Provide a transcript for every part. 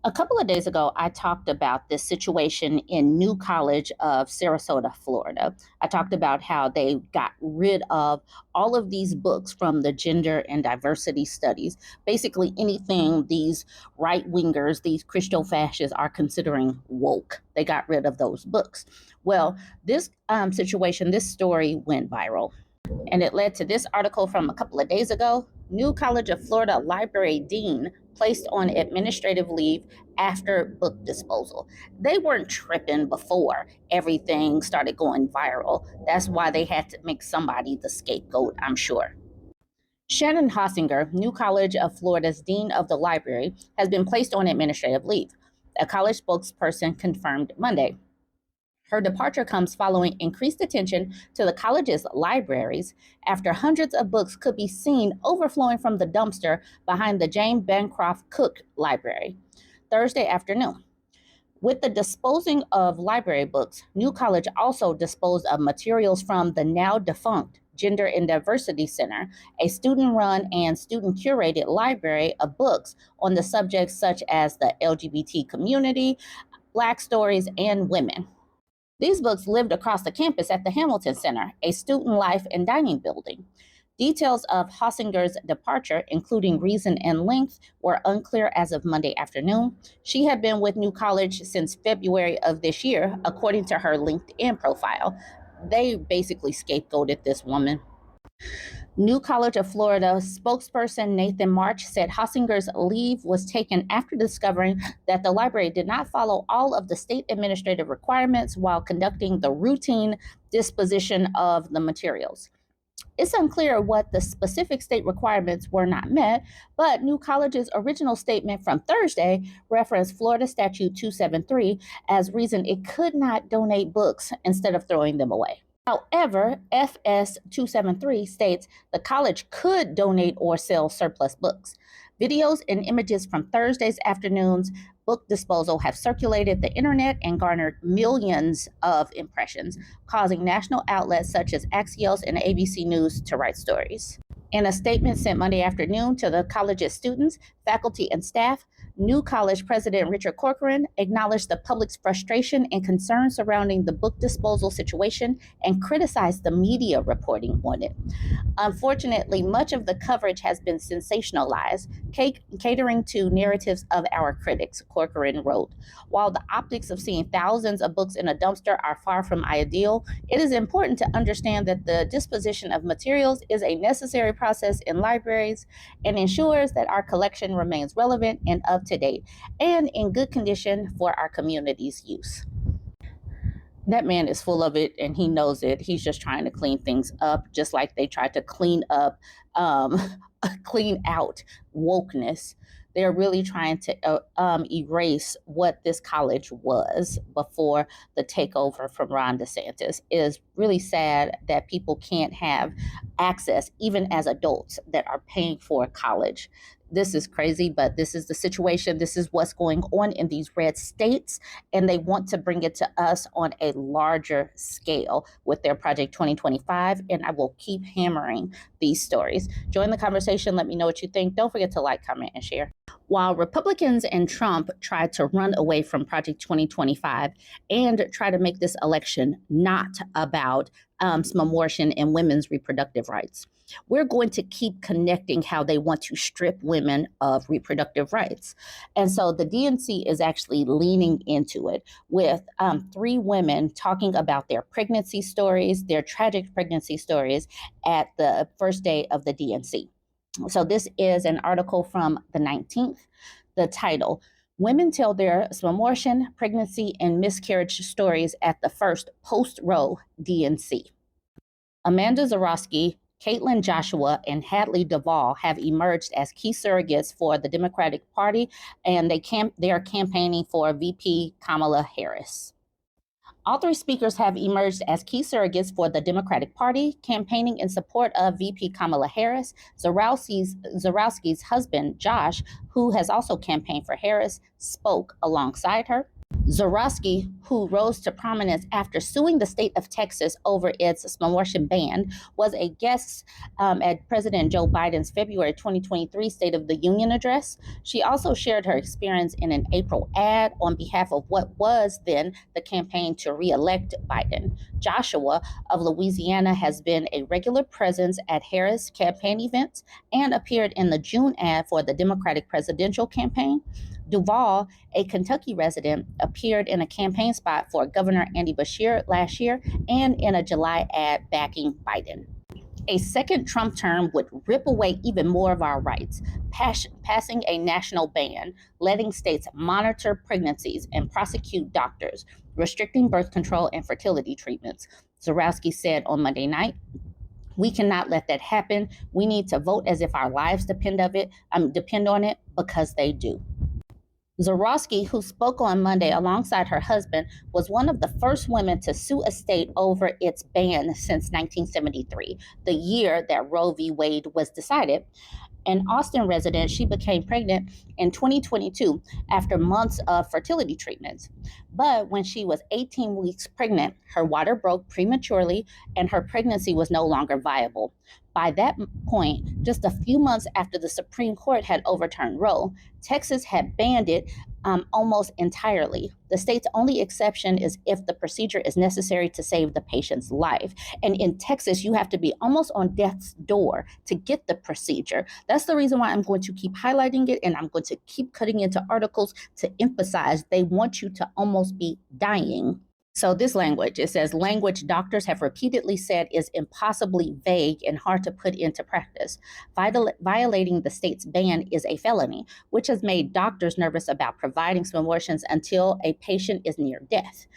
A couple of days ago, I talked about this situation in New College of Sarasota, Florida. I talked about how they got rid of all of these books from the gender and diversity studies, basically anything these right wingers, these Christo fascists are considering woke. They got rid of those books. Well, this situation, this story went viral. And it led to this article from a couple of days ago. New College of Florida library dean placed on administrative leave after book disposal. They weren't tripping before everything started going viral. That's why they had to make somebody the scapegoat, I'm sure. Shannon Hossinger, New College of Florida's dean of the library, has been placed on administrative leave. A college spokesperson confirmed Monday. Her departure comes following increased attention to the college's libraries after hundreds of books could be seen overflowing from the dumpster behind the James Bancroft Cook Library Thursday afternoon. With the disposing of library books, New College also disposed of materials from the now defunct Gender and Diversity Center, a student run and student curated library of books on the subjects such as the LGBT community, Black stories, and women. These books lived across the campus at the Hamilton Center, a student life and dining building. Details of Hossinger's departure, including reason and length, were unclear as of Monday afternoon. She had been with New College since February of this year, according to her LinkedIn profile. They basically scapegoated this woman. New College of Florida spokesperson Nathan March said Hossinger's leave was taken after discovering that the library did not follow all of the state administrative requirements while conducting the routine disposition of the materials. It's unclear what the specific state requirements were not met, but New College's original statement from Thursday referenced Florida Statute 273 as reason it could not donate books instead of throwing them away. However, FS 273 states the college could donate or sell surplus books. Videos and images from Thursday's afternoon's book disposal have circulated the internet and garnered millions of impressions, causing national outlets such as Axios and ABC News to write stories. In a statement sent Monday afternoon to the college's students, faculty, and staff, New College President Richard Corcoran acknowledged the public's frustration and concern surrounding the book disposal situation and criticized the media reporting on it. Unfortunately, much of the coverage has been sensationalized, catering to narratives of our critics, Corcoran wrote. While the optics of seeing thousands of books in a dumpster are far from ideal, it is important to understand that the disposition of materials is a necessary process in libraries and ensures that our collection remains relevant and up to date and in good condition for our community's use. That man is full of it and he knows it. He's just trying to clean things up, just like they tried to clean up, clean out wokeness. They're really trying to erase what this college was before the takeover from Ron DeSantis. It is really sad that people can't have access, even as adults that are paying for college. This is crazy, but this is the situation. This is what's going on in these red states, and they want to bring it to us on a larger scale with their Project 2025, and I will keep hammering these stories. Join the conversation. Let me know what you think. Don't forget to like, comment, and share. While Republicans and Trump tried to run away from Project 2025 and try to make this election not about Smbortion and women's reproductive rights, we're going to keep connecting how they want to strip women of reproductive rights. And so the DNC is actually leaning into it with three women talking about their pregnancy stories, their tragic pregnancy stories at the first day of the DNC. So this is an article from the 19th. The title, Women Tell Their Smbortion, Pregnancy, and Miscarriage Stories at the First Post-Roe DNC. Amanda Zarowski, Caitlin Joshua, and Hadley Duvall have emerged as key surrogates for the Democratic Party, and they are campaigning for VP Kamala Harris. All three speakers have emerged as key surrogates for the Democratic Party, campaigning in support of VP Kamala Harris. Zarowski's husband, Josh, who has also campaigned for Harris, spoke alongside her. Zorowski, who rose to prominence after suing the state of Texas over its Smbortion ban, was a guest at President Joe Biden's February 2023 State of the Union address. She also shared her experience in an April ad on behalf of what was then the campaign to re-elect Biden. Joshua of Louisiana has been a regular presence at Harris campaign events and appeared in the June ad for the Democratic presidential campaign. Duval, a Kentucky resident, appeared in a campaign spot for Governor Andy Beshear last year and in a July ad backing Biden. A second Trump term would rip away even more of our rights, passing a national ban, letting states monitor pregnancies and prosecute doctors, restricting birth control and fertility treatments. Zorowski said on Monday night, "We cannot let that happen. We need to vote as if our lives depend on it, because they do." Zorowski, who spoke on Monday alongside her husband, was one of the first women to sue a state over its ban since 1973, the year that Roe v. Wade was decided. An Austin resident, she became pregnant in 2022 after months of fertility treatments. But when she was 18 weeks pregnant, her water broke prematurely and her pregnancy was no longer viable. By that point, just a few months after the Supreme Court had overturned Roe, Texas had banned it almost entirely. The state's only exception is if the procedure is necessary to save the patient's life. And in Texas, you have to be almost on death's door to get the procedure. That's the reason why I'm going to keep highlighting it, and I'm going to keep cutting into articles to emphasize they want you to almost be dying. So this language, it says language doctors have repeatedly said is impossibly vague and hard to put into practice. Violating the state's ban is a felony, which has made doctors nervous about providing Smbortions until a patient is near death.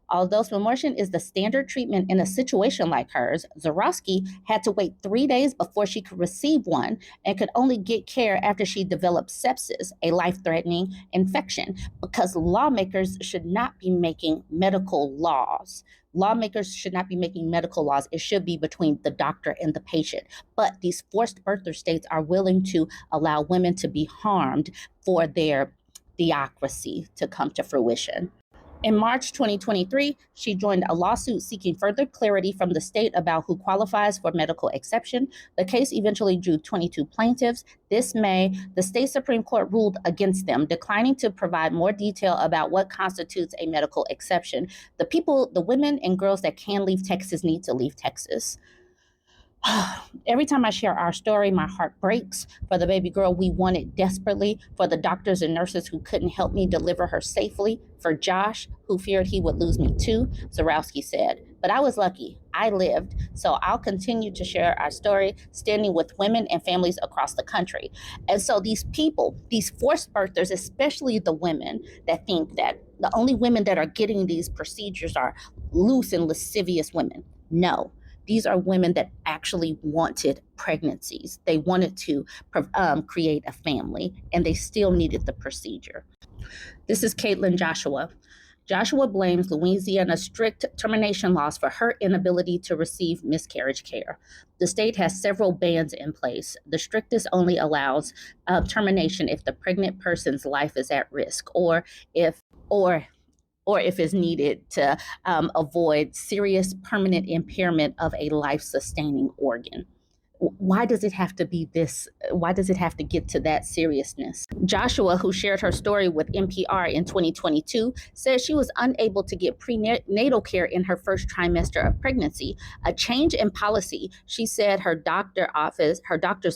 Although Smbortion is the standard treatment in a situation like hers, Zorowski had to wait 3 days before she could receive one and could only get care after she developed sepsis, a life-threatening infection, because lawmakers should not be making medical laws. Lawmakers should not be making medical laws. It should be between the doctor and the patient. But these forced birther states are willing to allow women to be harmed for their theocracy to come to fruition. In March 2023, she joined a lawsuit seeking further clarity from the state about who qualifies for medical exception. The case eventually drew 22 plaintiffs. This May, the state Supreme Court ruled against them, declining to provide more detail about what constitutes a medical exception. The women and girls that can leave Texas need to leave Texas. Every time I share our story, my heart breaks. For the baby girl we wanted desperately, for the doctors and nurses who couldn't help me deliver her safely, for Josh, who feared he would lose me too, Zorowski said. But I was lucky. I lived, so I'll continue to share our story, standing with women and families across the country. And so these people, these forced birthers, especially the women that think that the only women that are getting these procedures are loose and lascivious women. No. These are women that actually wanted pregnancies. They wanted to create a family, and they still needed the procedure. This is Caitlin Joshua. Joshua blames Louisiana's strict termination laws for her inability to receive miscarriage care. The state has several bans in place. The strictest only allows termination if the pregnant person's life is at risk, or if it's needed to avoid serious permanent impairment of a life-sustaining organ. Why does it have to be this? Why does it have to get to that seriousness? Joshua, who shared her story with NPR in 2022, said she was unable to get prenatal care in her first trimester of pregnancy, a change in policy she said her doctor's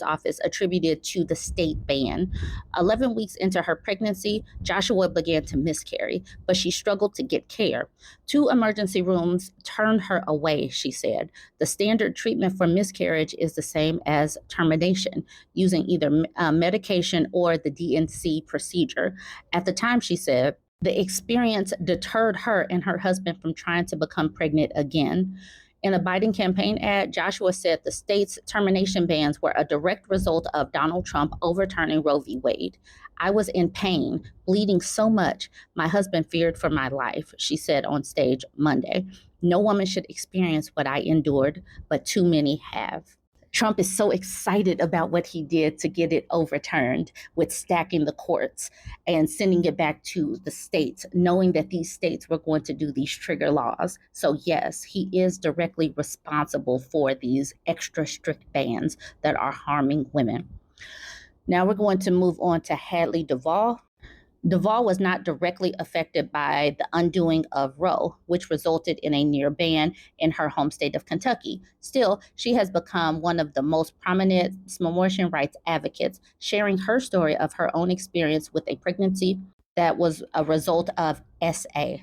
office attributed to the state ban. 11 weeks into her pregnancy, Joshua began to miscarry, but she struggled to get care. 2 emergency rooms turned her away, she said. The standard treatment for miscarriage is the same as termination, using either medication or the DNC procedure. At the time, she said, the experience deterred her and her husband from trying to become pregnant again. In a Biden campaign ad, Joshua said the state's termination bans were a direct result of Donald Trump overturning Roe v. Wade. I was in pain, bleeding so much, my husband feared for my life, she said on stage Monday. No woman should experience what I endured, but too many have. Trump is so excited about what he did to get it overturned with stacking the courts and sending it back to the states, knowing that these states were going to do these trigger laws. So, yes, he is directly responsible for these extra strict bans that are harming women. Now we're going to move on to Hadley Duvall. Duvall was not directly affected by the undoing of Roe, which resulted in a near ban in her home state of Kentucky. Still, she has become one of the most prominent Smbortion rights advocates, sharing her story of her own experience with a pregnancy that was a result of SA.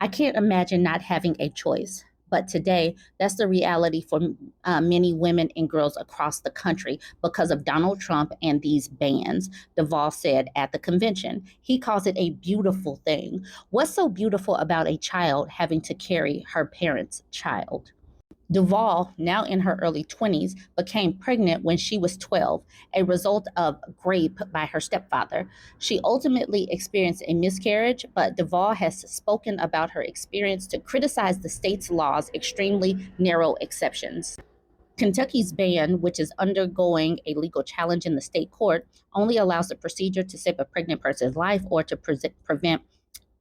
I can't imagine not having a choice. But today, that's the reality for many women and girls across the country because of Donald Trump and these bans, Duvall said at the convention. He calls it a beautiful thing. What's so beautiful about a child having to carry her parent's child? Duvall, now in her early 20s, became pregnant when she was 12, a result of rape by her stepfather. She ultimately experienced a miscarriage, but Duvall has spoken about her experience to criticize the state's laws' extremely narrow exceptions. Kentucky's ban, which is undergoing a legal challenge in the state court, only allows the procedure to save a pregnant person's life or to prevent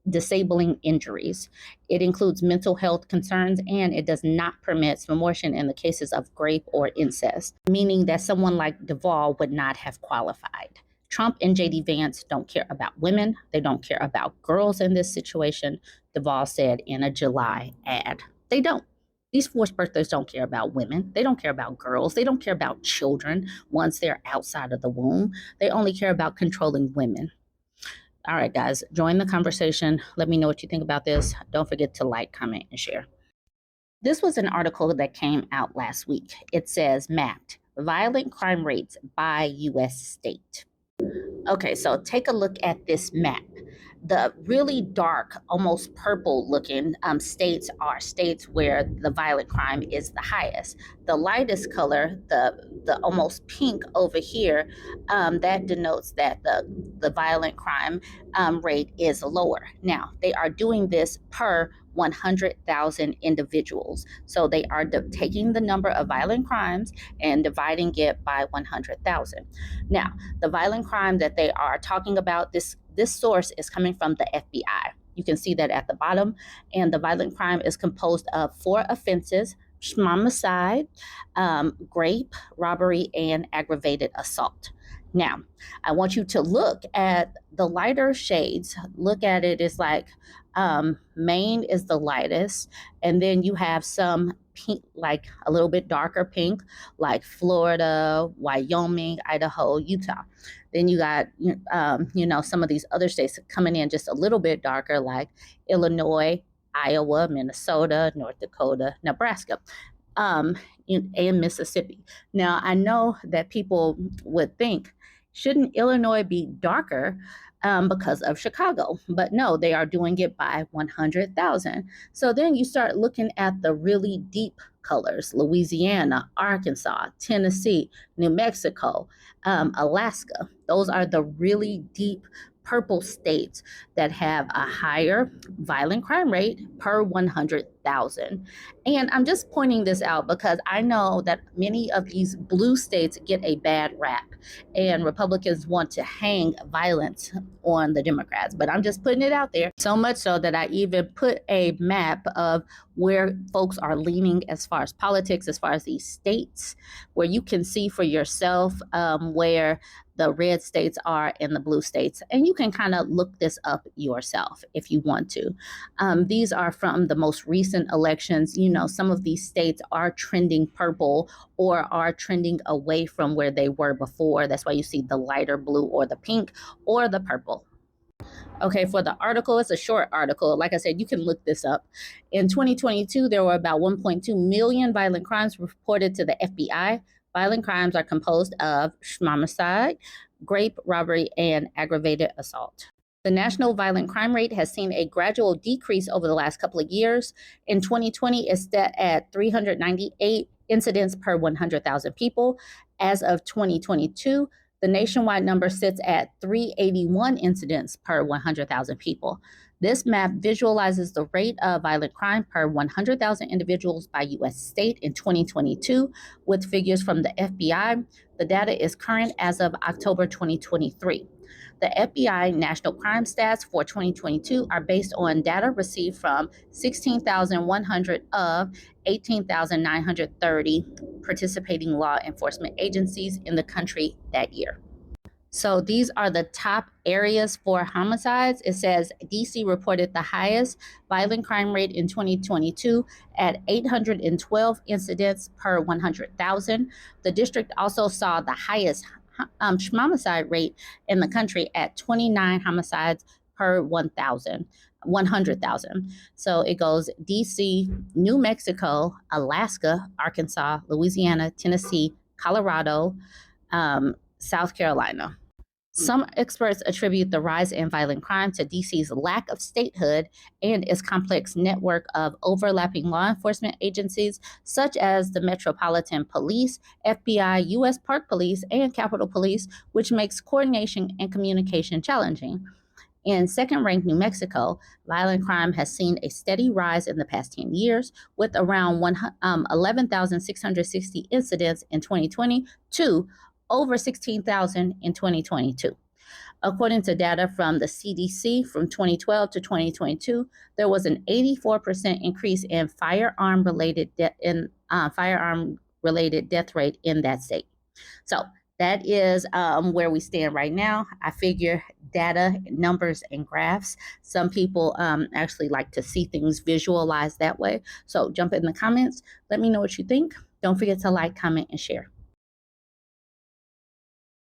disabling injuries. It includes mental health concerns and it does not permit Smbortion in the cases of rape or incest, meaning that someone like Duvall would not have qualified. Trump and JD Vance don't care about women. They don't care about girls in this situation, Duvall said in a July ad. They don't. These forced birthers don't care about women. They don't care about girls. They don't care about children once they're outside of the womb. They only care about controlling women. All right, guys, join the conversation. Let me know what you think about this. Don't forget to like, comment, and share. This was an article that came out last week. It says mapped violent crime rates by U.S. state. Okay, so take a look at this map. The really dark, almost purple looking states are states where the violent crime is the highest. The lightest color, the almost pink over here, that denotes that the violent crime rate is lower. Now, they are doing this per 100,000 individuals. So they are taking the number of violent crimes and dividing it by 100,000. Now, the violent crime that they are talking about, this source is coming from the FBI. You can see that at the bottom. And the violent crime is composed of 4 offenses: homicide, rape, robbery, and aggravated assault. Now, I want you to look at the lighter shades. Look at it. It's like Maine is the lightest, and then you have some pink, like a little bit darker pink, like Florida, Wyoming, Idaho, Utah. Then you got, some of these other states coming in just a little bit darker, like Illinois, Iowa, Minnesota, North Dakota, Nebraska, and Mississippi. Now, I know that people would think, shouldn't Illinois be darker because of Chicago? But no, they are doing it by 100,000. So then you start looking at the really deep colors: Louisiana, Arkansas, Tennessee, New Mexico, Alaska. Those are the really deep purple states that have a higher violent crime rate per 100,000. And I'm just pointing this out because I know that many of these blue states get a bad rap and Republicans want to hang violence on the Democrats. But I'm just putting it out there, so much so that I even put a map of where folks are leaning as far as politics, as far as these states, where you can see for yourself where the red states are and the blue states. And you can kind of look this up yourself if you want to. These are from the most recent elections. Some of these states are trending purple or are trending away from where they were before. That's why you see the lighter blue or the pink or the purple. Okay, for the article, it's a short article. Like I said, you can look this up. In 2022, there were about 1.2 million violent crimes reported to the FBI. Violent crimes are composed of homicide, rape, robbery, and aggravated assault. The national violent crime rate has seen a gradual decrease over the last couple of years. In 2020, it's set at 398 incidents per 100,000 people. As of 2022, the nationwide number sits at 381 incidents per 100,000 people. This map visualizes the rate of violent crime per 100,000 individuals by U.S. state in 2022 with figures from the FBI. The data is current as of October 2023. The FBI National Crime Stats for 2022 are based on data received from 16,100 of 18,930 participating law enforcement agencies in the country that year. So these are the top areas for homicides. It says DC reported the highest violent crime rate in 2022 at 812 incidents per 100,000. The district also saw the highest homicide rate in the country at 29 homicides per 100,000. So it goes DC, New Mexico, Alaska, Arkansas, Louisiana, Tennessee, Colorado, South Carolina. Some experts attribute the rise in violent crime to DC's lack of statehood and its complex network of overlapping law enforcement agencies, such as the Metropolitan Police, FBI, U.S. Park Police, and Capitol Police, which makes coordination and communication challenging. In second-ranked New Mexico, violent crime has seen a steady rise in the past 10 years, with around 11,660 incidents in 2020 to over 16,000 in 2022. According to data from the CDC from 2012 to 2022, there was an 84% increase in firearm-related death rate in that state. So that is where we stand right now. I figure data, numbers, and graphs. Some people actually like to see things visualized that way. So jump in the comments. Let me know what you think. Don't forget to like, comment, and share.